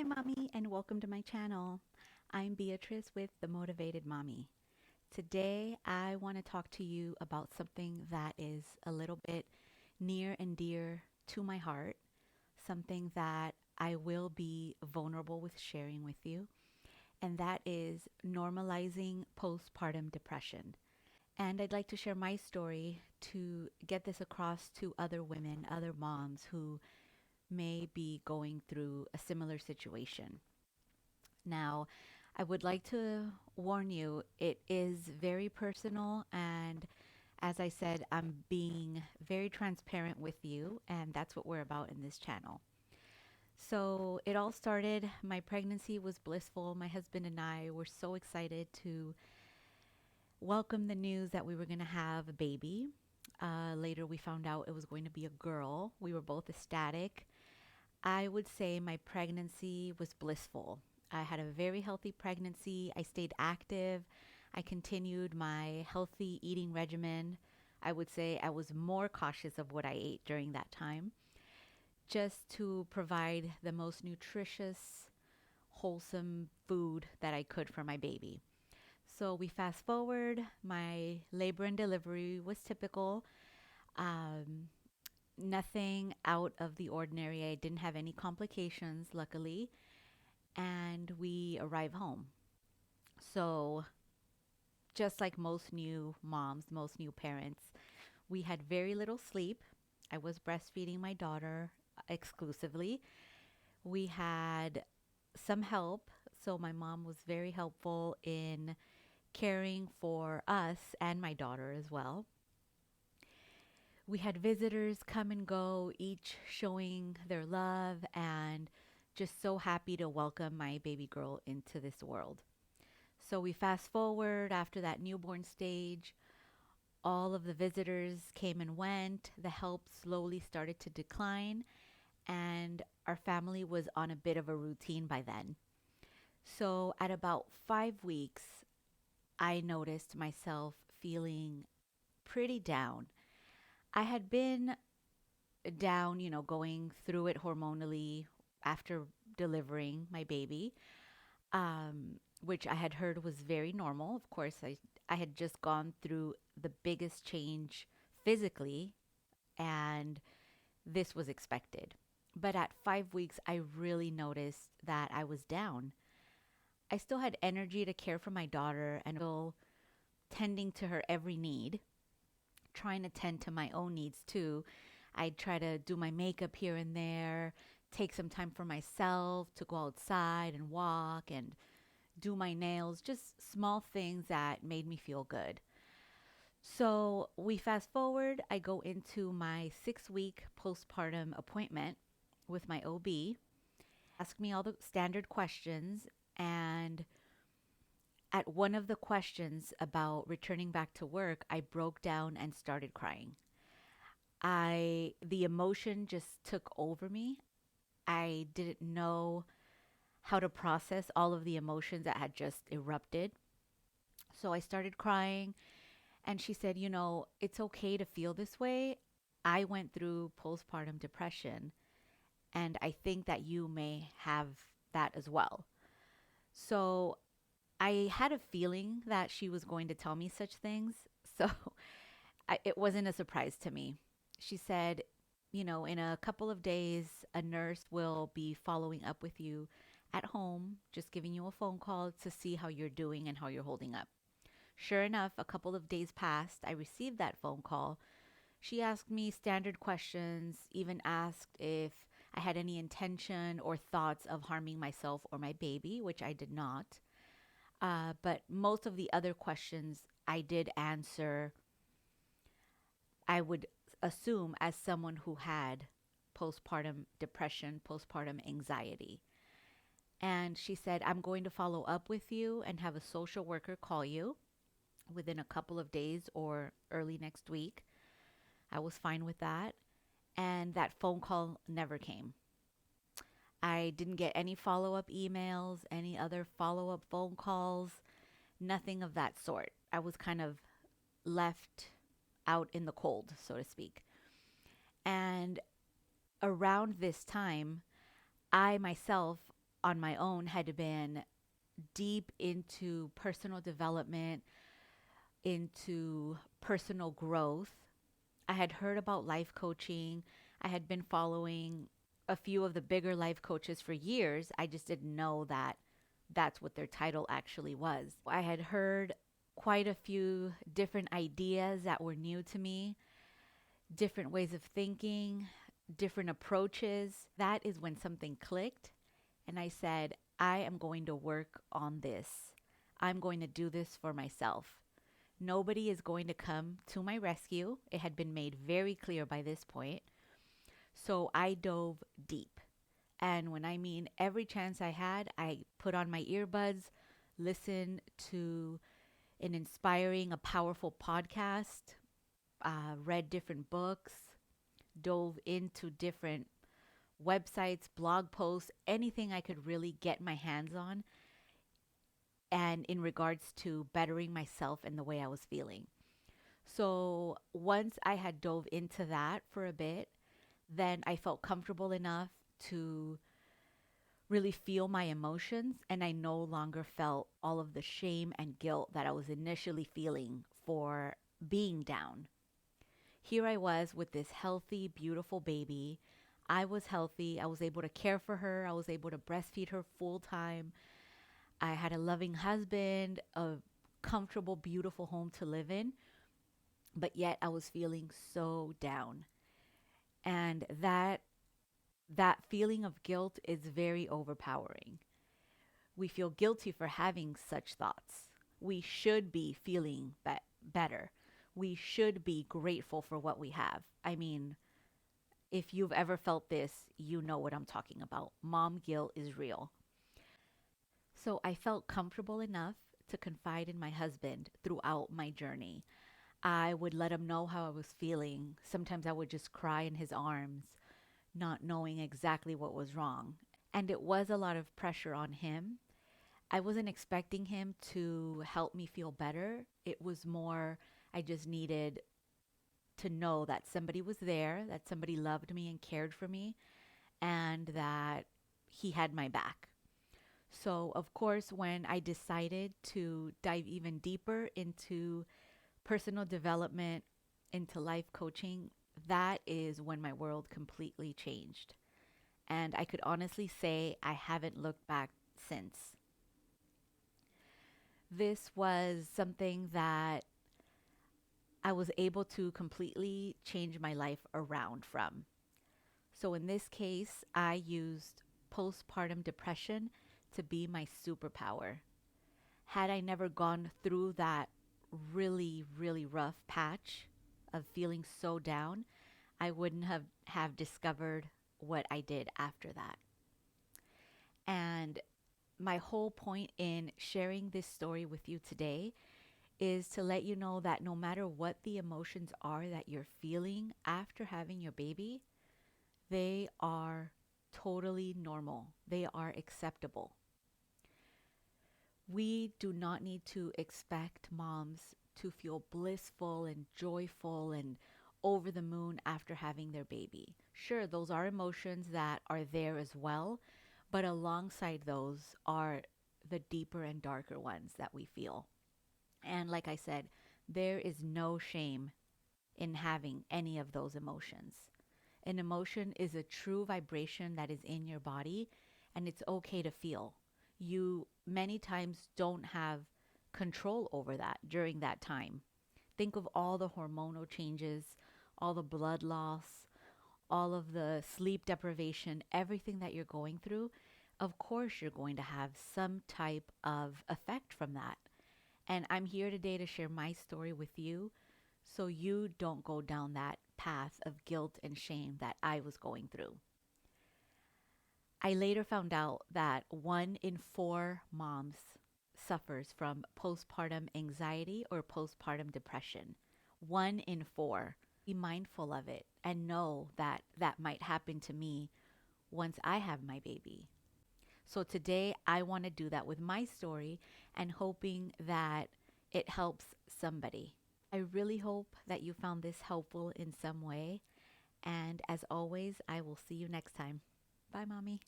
Hi, Mommy, and welcome to my channel. I'm Beatrice with The Motivated Mommy. Today, I want to talk to you about something that is a little bit near and dear to my heart, something that I will be vulnerable with sharing with you, and that is normalizing postpartum depression. And I'd like to share my story to get this across to other women, other moms who may be going through a similar situation. Now, I would like to warn you, it is very personal. And as I said, I'm being very transparent with you. And that's what we're about in this channel. So it all started, my pregnancy was blissful. My husband and I were so excited to welcome the news that we were going to have a baby. Later, we found out it was going to be a girl. We were both ecstatic. I would say my pregnancy was blissful. I had a very healthy pregnancy. I stayed active. I continued my healthy eating regimen. I would say I was more cautious of what I ate during that time, just to provide the most nutritious, wholesome food that I could for my baby. So we fast forward. My labor and delivery was typical. Um, Nothing out of the ordinary. I didn't have any complications, luckily. And we arrive home. So, just like most new moms, most new parents, we had very little sleep. I was breastfeeding my daughter exclusively. We had some help. So, my mom was very helpful in caring for us and my daughter as well. We had visitors come and go, each showing their love and just so happy to welcome my baby girl into this world. So we fast forward after that newborn stage. All of the visitors came and went. The help slowly started to decline, and our family was on a bit of a routine by then. So at about 5 weeks, I noticed myself feeling pretty down. I had been down, going through it hormonally after delivering my baby, which I had heard was very normal. Of course, I had just gone through the biggest change physically, and this was expected. But at 5 weeks, I really noticed that I was down. I still had energy to care for my daughter and still tending to her every need, trying to tend to my own needs too. I'd try to do my makeup here and there, take some time for myself to go outside and walk and do my nails, just small things that made me feel good. So we fast forward, I go into my 6 week postpartum appointment with my OB, ask me all the standard questions, and at one of the questions about returning back to work, I broke down and started crying. The emotion just took over me. I didn't know how to process all of the emotions that had just erupted. So I started crying, and she said, it's okay to feel this way. I went through postpartum depression, and I think that you may have that as well. So I had a feeling that she was going to tell me such things. So it wasn't a surprise to me. She said, in a couple of days, a nurse will be following up with you at home, just giving you a phone call to see how you're doing and how you're holding up. Sure enough, a couple of days passed. I received that phone call. She asked me standard questions, even asked if I had any intention or thoughts of harming myself or my baby, which I did not. But most of the other questions I did answer, I would assume, as someone who had postpartum depression, postpartum anxiety. And she said, I'm going to follow up with you and have a social worker call you within a couple of days or early next week. I was fine with that. And that phone call never came. I didn't get any follow up emails, any other follow up phone calls, nothing of that sort. I was kind of left out in the cold, so to speak. And around this time, I myself on my own had been deep into personal development, into personal growth. I had heard about life coaching. I had been following a few of the bigger life coaches for years. I just didn't know that that's what their title actually was. I had heard quite a few different ideas that were new to me, different ways of thinking, different approaches. That is when something clicked. And I said, I am going to work on this. I'm going to do this for myself. Nobody is going to come to my rescue. It had been made very clear by this point. So I dove deep. And when I mean every chance I had, I put on my earbuds, listened to an inspiring, a powerful podcast, read different books, dove into different websites, blog posts, anything I could really get my hands on, and in regards to bettering myself and the way I was feeling. So once I had dove into that for a bit, then I felt comfortable enough to really feel my emotions, and I no longer felt all of the shame and guilt that I was initially feeling for being down. Here I was with this healthy, beautiful baby. I was healthy. I was able to care for her. I was able to breastfeed her full time. I had a loving husband, a comfortable, beautiful home to live in, but yet I was feeling so down. And that feeling of guilt is very overpowering. We feel guilty for having such thoughts. We should be feeling better. We should be grateful for what we have. I mean, if you've ever felt this, you know what I'm talking about. Mom guilt is real. So I felt comfortable enough to confide in my husband throughout my journey. I would let him know how I was feeling. Sometimes I would just cry in his arms, not knowing exactly what was wrong. And it was a lot of pressure on him. I wasn't expecting him to help me feel better. It was more, I just needed to know that somebody was there, that somebody loved me and cared for me, and that he had my back. So, of course, when I decided to dive even deeper into personal development, into life coaching, that is when my world completely changed. And I could honestly say I haven't looked back since. This was something that I was able to completely change my life around from. So in this case, I used postpartum depression to be my superpower. Had I never gone through that really, really rough patch of feeling so down, I wouldn't have discovered what I did after that. And my whole point in sharing this story with you today is to let you know that no matter what the emotions are that you're feeling after having your baby, they are totally normal. They are acceptable. We do not need to expect moms to feel blissful and joyful and over the moon after having their baby. Sure, those are emotions that are there as well, but alongside those are the deeper and darker ones that we feel. And like I said, there is no shame in having any of those emotions. An emotion is a true vibration that is in your body, and it's okay to feel. You many times don't have control over that during that time. Think of all the hormonal changes, all the blood loss, all of the sleep deprivation, everything that you're going through. Of course, you're going to have some type of effect from that. And I'm here today to share my story with you so you don't go down that path of guilt and shame that I was going through. I later found out that 1 in 4 moms suffers from postpartum anxiety or postpartum depression. 1 in 4. Be mindful of it and know that that might happen to me once I have my baby. So today I want to do that with my story and hoping that it helps somebody. I really hope that you found this helpful in some way. And as always, I will see you next time. Bye, Mommy.